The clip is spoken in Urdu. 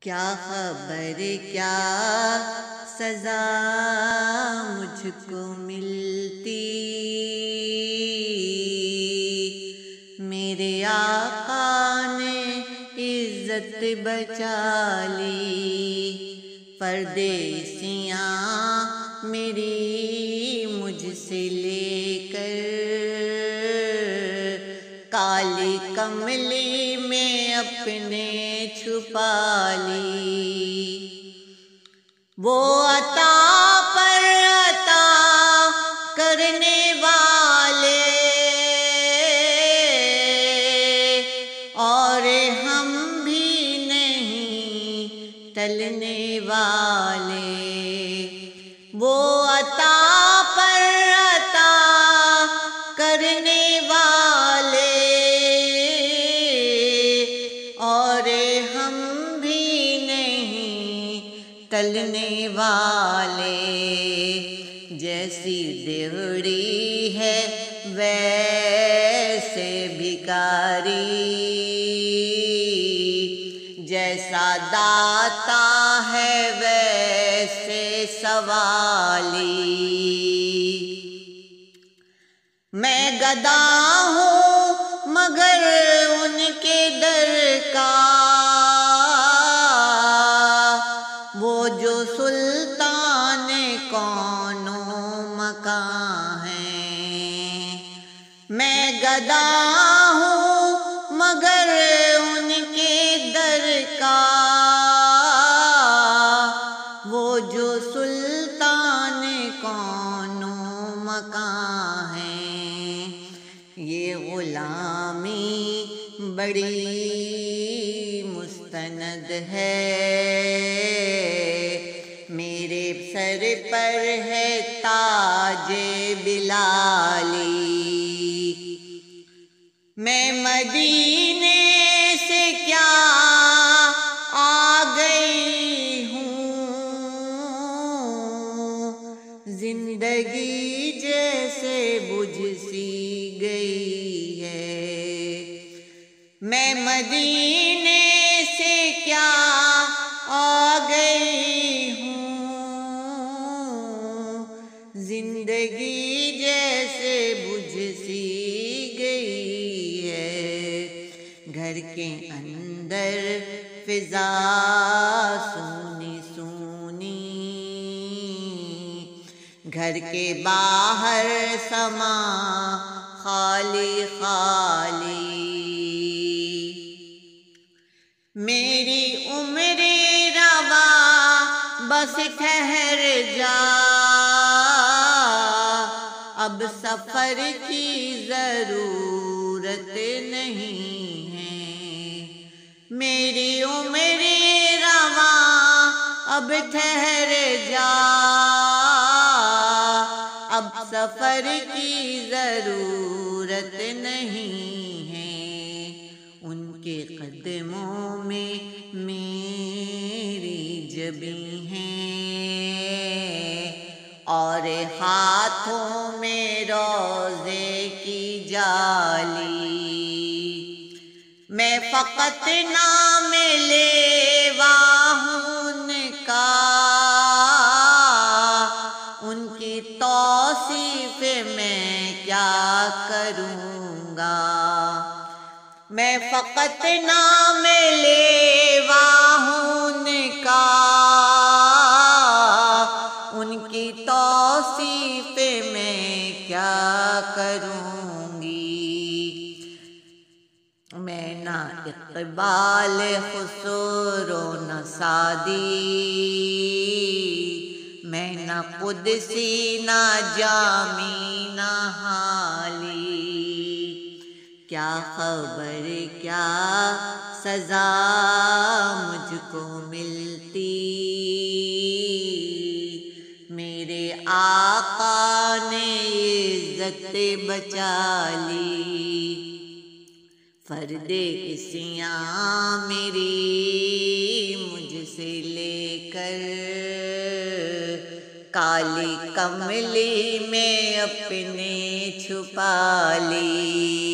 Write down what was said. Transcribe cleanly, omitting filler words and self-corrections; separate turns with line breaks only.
کیا خبر کیا سزا مجھ کو ملتی، میرے آقا نے عزت بچا لی، پردیسیاں میری مجھ سے لے کر کالی کملی میں اپنے چھپا لی۔ وہ عطا پر عطا کرنے والے اور ہم بھی نہیں ٹلنے والے، وہ عطا پر عطا کرنے والے اور ہم بھی نہیں ٹلنے والے، جیسی دیوڑی ہے ویسے بھکاری، جیسا داتا ہے ویسے سوالی، میں گدا ہوں مگر ان کے در کا، وہ جو سلطان کون و مکان ہیں، میں گدا ہوں مگر ان کے در کا، وہ جو سلطان کون و مکان ہیں، یہ غلامی بڑی مستند ہے، میرے سر پر ہے تاج بلالی، میں مدینے سے کیا آ گئی ہوں، زندگی جیسے بجھ سی گئی ہے، میں مدینے سے کیا آ گئی ہوں، زندگی جیسے بجھ سی گئی ہے، گھر کے اندر فضا سونی سونی، گھر کے باہر سما خالی خالی، میری عمر رواں بس ٹھہر جا، اب سفر کی ضرورت نہیں ہے، میری عمر رواں اب ٹھہر جا، اب سفر کی ضرورت نہیں ہے، ان کے قدموں میں میری جبیں ہیں اور ہاتھوں میں روضے کی جالی، میں فقط نام لیوا ہوں ان کا، ان کی توصیف میں کیا کروں گا، میں فقط نام لیوا ہوں ان کا، ان کی توصیف میں کیا کروں گی، میں نہ اقبال خسرو نہ سعدی، میں نہ قدسی نہ جامی نہ حالی، کیا خبر کیا سزا مجھ کو ملتی، میرے آقا نے عزت بچا لی، پردیسیاں میری مجھ سے لے کر کالی کملی میں اپنے چھپا لی۔